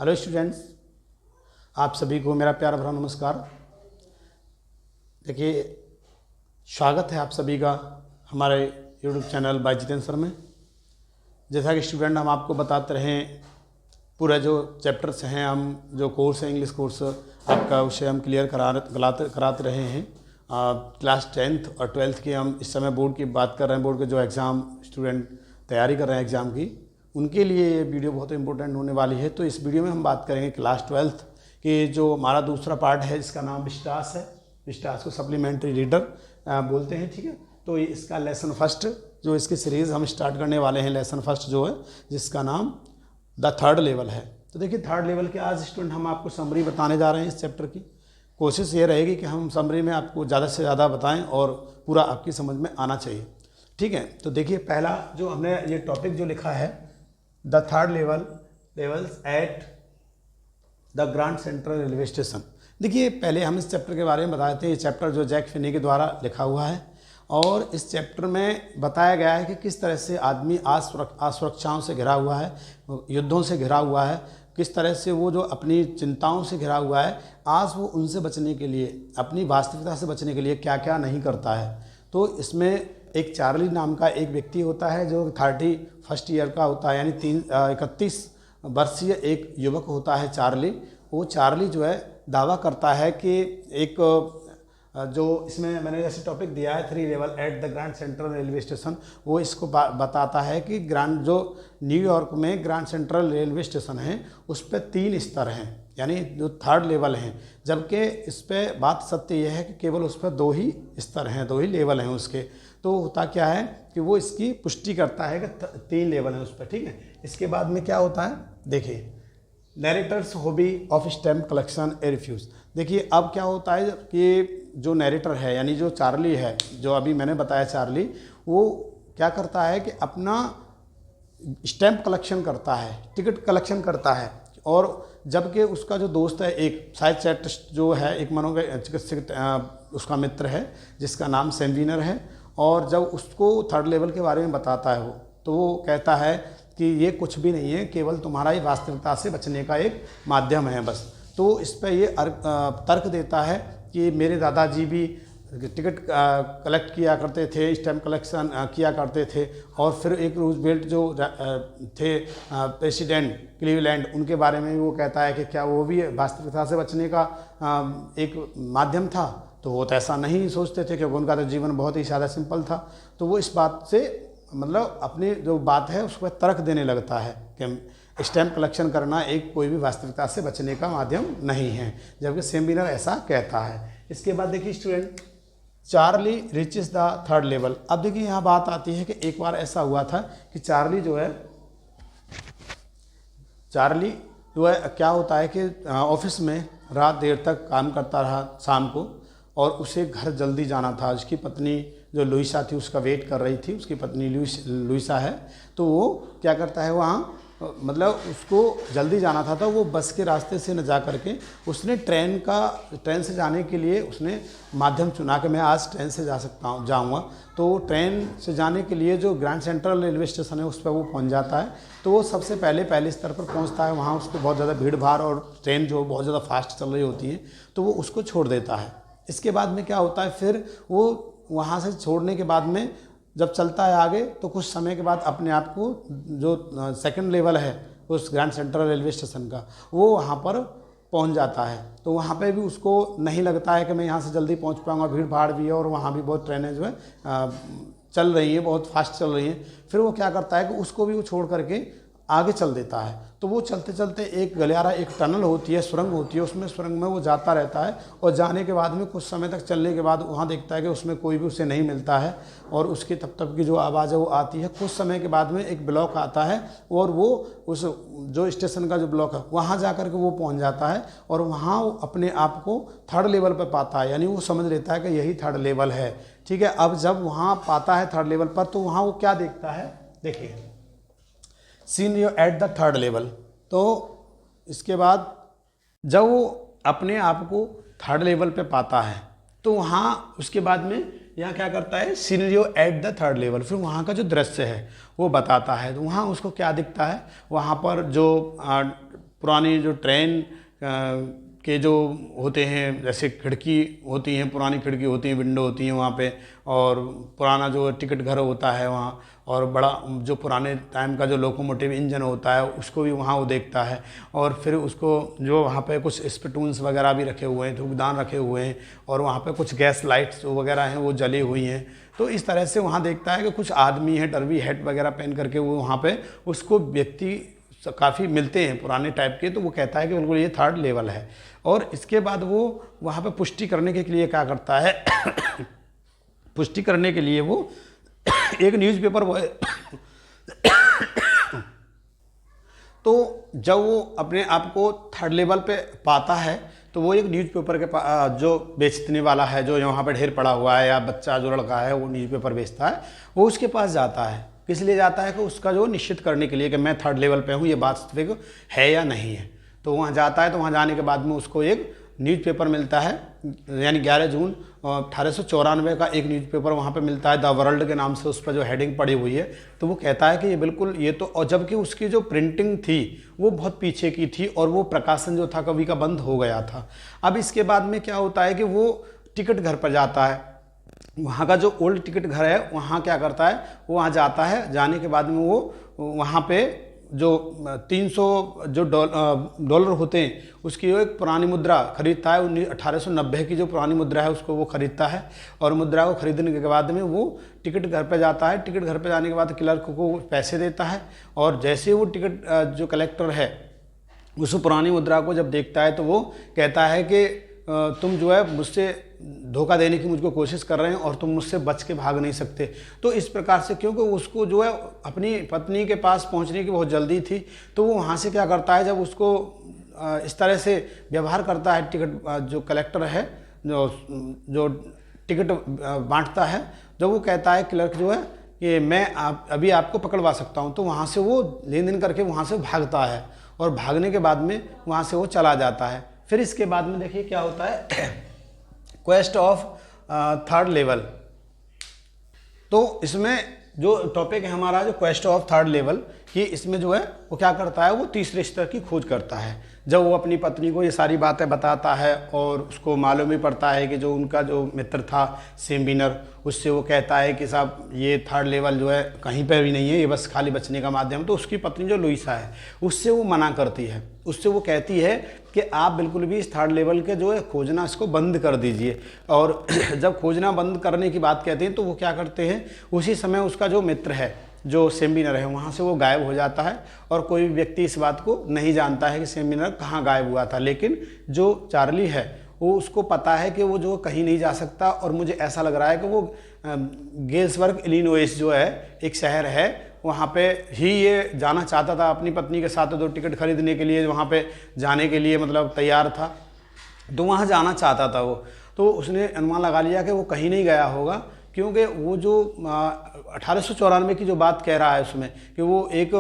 Hello students, आप सभी को मेरा प्यार भरा नमस्कार। देखिए, स्वागत है आप सभी का हमारे YouTube channel by Jitendra sir में। जैसा कि स्टूडेंट हम आपको बताते रहें, पूरा जो चैप्टर्स हैं, हम जो कोर्स है इंग्लिश कोर्स आपका, उसे हम क्लियर कराते रहे हैं। क्लास 10th और 12th के हम इस समय बोर्ड की बात कर रहे हैं। बोर्ड के जो एग्ज़ाम स्टूडेंट तैयारी कर रहे हैं एग्ज़ाम की, उनके लिए ये वीडियो बहुत इंपॉर्टेंट होने वाली है। तो इस वीडियो में हम बात करेंगे क्लास 12th के जो हमारा दूसरा पार्ट है, जिसका नाम विस्टास है। विस्टास को सप्लीमेंट्री रीडर बोलते हैं, ठीक है। तो ये इसका लेसन फर्स्ट, जो इसकी सीरीज़ हम स्टार्ट करने वाले हैं, लेसन फर्स्ट जो है, जिसका नाम द थर्ड लेवल है। तो देखिए, थर्ड लेवल के आज स्टूडेंट हम आपको समरी बताने जा रहे हैं इस चैप्टर की। कोशिश ये रहेगी कि हम समरी में आपको ज़्यादा से ज़्यादा बताएं और पूरा आपकी समझ में आना चाहिए, ठीक है। तो देखिए, पहला जो हमने ये टॉपिक जो लिखा है, the third levels at the grand central railway station. देखिए, पहले हम इस चैप्टर के बारे में बता देते हैं। ये चैप्टर जो जैक फिनी के द्वारा लिखा हुआ है, और इस चैप्टर में बताया गया है कि किस तरह से आदमी असुरक्षाओं से घिरा हुआ है, युद्धों से घिरा हुआ है, किस तरह से वो जो अपनी चिंताओं से घिरा हुआ है, आज वो उनसे बचने के लिए, अपनी वास्तविकता से बचने के लिए क्या क्या नहीं करता है। तो इसमें एक चार्ली नाम का एक व्यक्ति होता है जो 31st ईयर का होता है, यानी 31 वर्षीय एक युवक होता है चार्ली। वो चार्ली जो है दावा करता है कि एक जो इसमें मैंने जैसे टॉपिक दिया है, 3 level at the grand central railway station, वो इसको बताता है कि ग्रैंड जो न्यूयॉर्क में ग्रैंड सेंट्रल रेलवे स्टेशन है, उस पर 3 स्तर हैं, यानी जो थर्ड लेवल हैं। जबकि इस पर बात सत्य यह है कि केवल उस पर 2 ही स्तर हैं, 2 ही लेवल हैं उसके। तो होता क्या है कि वो इसकी पुष्टि करता है कि 3 लेवल हैं उस पर, ठीक है। इसके बाद में क्या होता है, देखिए, narrator's hobby of stamp collection a refuge. देखिए, अब क्या होता है कि जो नैरेटर है, यानी जो चार्ली है, जो अभी मैंने बताया चार्ली, वो क्या करता है कि अपना स्टैम्प कलेक्शन करता है, टिकट कलेक्शन करता है। और जबकि उसका जो दोस्त है, एक साइकियाट्रिस्ट जो है, एक मनोचिकित्सक उसका मित्र है, जिसका नाम सेम्बिनर है, और जब उसको थर्ड लेवल के बारे में बताता है वो, तो वो कहता है कि ये कुछ भी नहीं है, केवल तुम्हारा ही वास्तविकता से बचने का एक माध्यम है बस। तो इस पर ये तर्क देता है कि मेरे दादाजी भी टिकट कलेक्ट किया करते थे, स्टैम्प कलेक्शन किया करते थे, और फिर एक रूजवेल्ट जो थे प्रेसिडेंट क्लीवलैंड, उनके बारे में वो कहता है कि क्या वो भी वास्तविकता से बचने का एक माध्यम था। तो वो तो ऐसा नहीं सोचते थे, क्योंकि उनका तो जीवन बहुत ही ज़्यादा सिंपल था। तो वो इस बात से मतलब अपनी जो बात है उस पर तर्क देने लगता है कि स्टैम्प कलेक्शन करना एक कोई भी वास्तविकता से बचने का माध्यम नहीं है, जबकि सेम्बिनर ऐसा कहता है। इसके बाद देखिए student, Charlie reaches the third level. अब देखिए, यहाँ बात आती है कि एक बार ऐसा हुआ था कि चार्ली जो है क्या होता है कि ऑफिस में रात देर तक काम करता रहा शाम को, और उसे घर जल्दी जाना था। उसकी पत्नी जो लुइसा थी उसका वेट कर रही थी, उसकी पत्नी लुइसा है। तो वो क्या करता है, वहाँ मतलब उसको जल्दी जाना था, तो वो बस के रास्ते से न जा करके उसने ट्रेन से जाने के लिए उसने माध्यम चुना कि मैं आज ट्रेन से जाऊँगा। तो ट्रेन से जाने के लिए जो ग्रैंड सेंट्रल रेलवे स्टेशन है, उस पर वो पहुँच जाता है। तो वो सबसे पहले स्तर पर पहुँचता है। वहाँ उसको बहुत ज़्यादा भीड़ भाड़, और ट्रेन जो बहुत ज़्यादा फास्ट चल रही होती है, तो वो उसको छोड़ देता है। इसके बाद में क्या होता है, फिर वो वहाँ से छोड़ने के बाद में जब चलता है आगे, तो कुछ समय के बाद अपने आप को जो सेकंड लेवल है उस ग्रैंड सेंट्रल रेलवे स्टेशन का, वो वहाँ पर पहुँच जाता है। तो वहाँ पे भी उसको नहीं लगता है कि मैं यहाँ से जल्दी पहुँच पाऊँगा, भीड़ भाड़ भी है, और वहाँ भी बहुत ट्रेनें जो है चल रही है, बहुत फास्ट चल रही हैं। फिर वो क्या करता है कि उसको भी वो छोड़ करके आगे चल देता है। तो वो चलते चलते एक गलियारा, एक टनल होती है, सुरंग होती है, उसमें सुरंग में वो जाता रहता है। और जाने के बाद में कुछ समय तक चलने के बाद वहाँ देखता है कि उसमें कोई भी उसे नहीं मिलता है, और उसकी तब तक की जो आवाज़ है वो आती है। कुछ समय के बाद में एक ब्लॉक आता है, और वो उस जो स्टेशन का जो ब्लॉक है वहाँ जा कर के वो पहुँच जाता है, और वहाँ वो अपने आप को थर्ड लेवल पर पाता है, यानी वो समझ लेता है कि यही थर्ड लेवल है, ठीक है। अब जब वहाँ पाता है थर्ड लेवल पर, तो वहाँ वो क्या देखता है, देखिए, seen you at the third level. तो इसके बाद जब वो अपने आप को थर्ड लेवल पे पाता है, तो वहाँ उसके बाद में यहाँ क्या करता है, scenario at the third level, फिर वहाँ का जो दृश्य है वो बताता है। तो वहाँ उसको क्या दिखता है, वहाँ पर जो पुरानी जो ट्रेन के जो होते हैं, जैसे खिड़की होती हैं, पुरानी खिड़की होती हैं, विंडो होती हैं वहाँ पे, और पुराना जो टिकट घर होता है वहाँ, और बड़ा जो पुराने टाइम का जो लोकोमोटिव इंजन होता है उसको भी वहाँ वो देखता है। और फिर उसको जो वहाँ पे कुछ स्पिटून्स वगैरह भी रखे हुए हैं, धूपदान रखे हुए हैं, और वहाँ पे कुछ गैस लाइट्स वगैरह हैं वो जली हुई हैं। तो इस तरह से वहाँ देखता है कि कुछ आदमी हैं डरवी हैट वगैरह पहन करके, वो वहाँ पे उसको व्यक्ति काफ़ी मिलते हैं पुराने टाइप के। तो वो कहता है कि बिल्कुल ये 3rd लेवल है। और इसके बाद वो वहाँ पे पुष्टि करने के लिए क्या करता है पुष्टि करने के लिए वो एक न्यूज़पेपर वो तो जब वो अपने आप को 3rd लेवल पे पाता है तो वो एक न्यूज़पेपर के जो बेचने वाला है, जो यहाँ पे ढेर पड़ा हुआ है, या बच्चा जो लड़का है वो न्यूज़पेपर बेचता है, वो उसके पास जाता है। किस लिए जाता है? कि उसका जो निश्चित करने के लिए कि मैं 3rd लेवल पे हूँ, ये वास्तविक है या नहीं है। तो वहाँ जाता है, तो वहाँ जाने के बाद में उसको एक न्यूज़पेपर मिलता है, यानी 11 जून 1894 का एक न्यूज़पेपर वहाँ पे मिलता है, द वर्ल्ड के नाम से, उस पर जो हेडिंग पड़ी हुई है। तो वो कहता है कि ये बिल्कुल ये तो, और जबकि उसकी जो प्रिंटिंग थी वो बहुत पीछे की थी, और वो प्रकाशन जो था कभी का बंद हो गया था। अब इसके बाद में क्या होता है कि वो टिकट घर पर जाता है, वहाँ का जो ओल्ड टिकट घर है वहाँ क्या करता है, वो वहाँ जाता है। जाने के बाद में वो वहाँ पे जो 300 जो डॉलर होते हैं उसकी वो एक पुरानी मुद्रा खरीदता है। 1890 की जो पुरानी मुद्रा है उसको वो खरीदता है, और मुद्रा को खरीदने के बाद में वो टिकट घर पे जाता है। टिकट घर पे जाने के बाद क्लर्क को पैसे देता है, और जैसे वो टिकट जो कलेक्टर है उस पुरानी मुद्रा को जब देखता है तो वो कहता है कि तुम जो है मुझसे धोखा देने की मुझको कोशिश कर रहे हैं, और तुम मुझसे बच के भाग नहीं सकते। तो इस प्रकार से, क्योंकि उसको जो है अपनी पत्नी के पास पहुंचने की बहुत जल्दी थी, तो वो वहाँ से क्या करता है, जब उसको इस तरह से व्यवहार करता है टिकट जो कलेक्टर है, जो टिकट बांटता है, जब वो कहता है क्लर्क जो है कि मैं अभी आपको पकड़वा सकता हूँ, तो वहाँ से वो लेन देन करके वहाँ से भागता है, और भागने के बाद में वहाँ से वो चला जाता है। फिर इसके बाद में देखिए क्या होता है, क्वेस्ट ऑफ 3rd लेवल। तो इसमें जो टॉपिक है हमारा, जो क्वेस्ट ऑफ 3rd लेवल, कि इसमें जो है वो क्या करता है, वो तीसरे स्तर की खोज करता है। जब वो अपनी पत्नी को ये सारी बातें बताता है, और उसको मालूम ही पड़ता है कि जो उनका जो मित्र था सेम बिनर, उससे वो कहता है कि साहब ये 3rd लेवल जो है कहीं पर भी नहीं है, ये बस खाली बचने का माध्यम। तो उसकी पत्नी जो लुइसा है उससे वो मना करती है, उससे वो कहती है कि आप बिल्कुल भी इस 3rd लेवल के जो है खोजना इसको बंद कर दीजिए। और जब खोजना बंद करने की बात कहते हैं तो वो क्या करते हैं, उसी समय उसका जो मित्र है, जो सेम बिनर है, वहाँ से वो गायब हो जाता है, और कोई भी व्यक्ति इस बात को नहीं जानता है कि सेम बिनर कहाँ गायब हुआ था। लेकिन जो चार्ली है वो उसको पता है कि वो जो कहीं नहीं जा सकता, और मुझे ऐसा लग रहा है कि वो गेल्सबर्ग इलिनोइस जो है एक शहर है, वहाँ पे ही ये जाना चाहता था अपनी पत्नी के साथ। तो टिकट खरीदने के लिए वहाँ पे जाने के लिए मतलब तैयार था, तो वहाँ जाना चाहता था वो। तो उसने अनुमान लगा लिया कि वो कहीं नहीं गया होगा, क्योंकि वो जो 1894 की जो बात कह रहा है उसमें, कि वो एक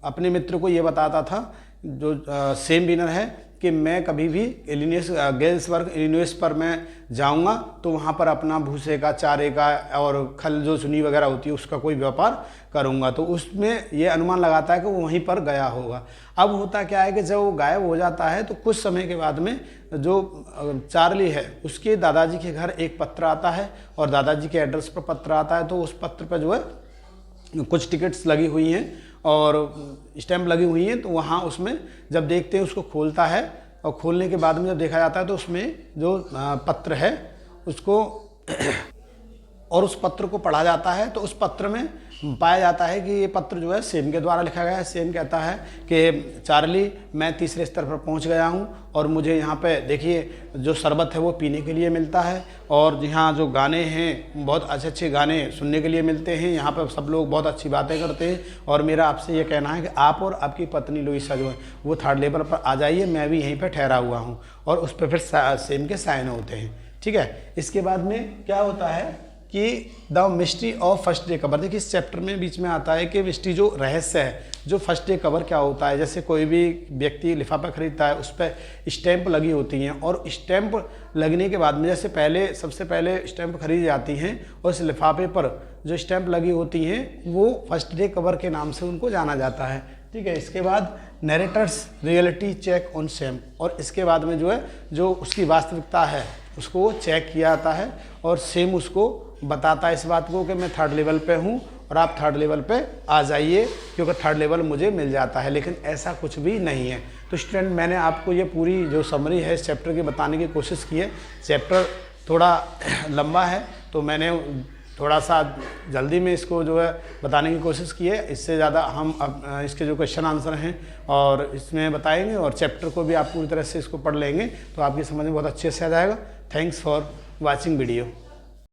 अपने मित्र को ये बताता था जो सेम बिनर है कि मैं कभी भी गेल्सबर्ग इलिनोइस पर मैं जाऊंगा तो वहाँ पर अपना भूसे का, चारे का और खल जो चुनी वगैरह होती है उसका कोई व्यापार करूंगा। तो उसमें ये अनुमान लगाता है कि वो वहीं पर गया होगा। अब होता क्या है कि जब वो गायब हो जाता है तो कुछ समय के बाद में जो चार्ली है उसके दादाजी के घर एक पत्र आता है, और दादाजी के एड्रेस पर पत्र आता है। तो उस पत्र पर जो है कुछ टिकट्स लगी हुई हैं और स्टैम्प लगी हुई हैं। तो वहाँ उसमें जब देखते हैं उसको खोलता है, और खोलने के बाद में जब देखा जाता है तो उसमें जो पत्र है उसको और उस पत्र को पढ़ा जाता है। तो उस पत्र में पाया जाता है कि ये पत्र जो है सेम के द्वारा लिखा गया है। सेम कहता है कि चार्ली, मैं तीसरे स्तर पर पहुंच गया हूं, और मुझे यहाँ पे देखिए जो शरबत है वो पीने के लिए मिलता है, और यहाँ जो गाने हैं बहुत अच्छे अच्छे गाने सुनने के लिए मिलते हैं। यहाँ पर सब लोग बहुत अच्छी बातें करते हैं, और मेरा आपसे ये कहना है कि आप और आपकी पत्नी लुइसा जो है वो 3rd लेवल पर आ जाइए, मैं भी यहीं पर ठहरा हुआ हूँ। और उस पर फिर सेम के साइन होते हैं। ठीक है, इसके बाद में क्या होता है कि the mystery of first day cover. देखिए इस चैप्टर में बीच में आता है कि मिस्ट्री जो रहस्य है, जो फर्स्ट डे कवर क्या होता है। जैसे कोई भी व्यक्ति लिफाफा खरीदता है, उस पर स्टैंप लगी होती हैं, और स्टैंप लगने के बाद में जैसे सबसे पहले स्टैंप खरीदी जाती हैं, और इस लिफाफे पर जो स्टैंप लगी होती हैं वो फर्स्ट डे कवर के नाम से उनको जाना जाता है। ठीक है, इसके बाद narrators reality check on same, और इसके बाद में जो है जो उसकी वास्तविकता है उसको चेक किया जाता है और सेम उसको बताता है इस बात को कि मैं थर्ड लेवल पे हूँ और आप थर्ड लेवल पे आ जाइए क्योंकि थर्ड लेवल मुझे मिल जाता है, लेकिन ऐसा कुछ भी नहीं है। तो स्टूडेंट मैंने आपको ये पूरी जो समरी है इस चैप्टर की बताने की कोशिश की है। चैप्टर थोड़ा लंबा है तो मैंने थोड़ा सा जल्दी में इसको जो है बताने की कोशिश की है। इससे ज़्यादा हम अब इसके जो क्वेश्चन आंसर हैं और इसमें बताएंगे और चैप्टर को भी आप पूरी तरह से इसको पढ़ लेंगे तो आपकी समझ में बहुत अच्छे से आ जाएगा। Thanks for watching video.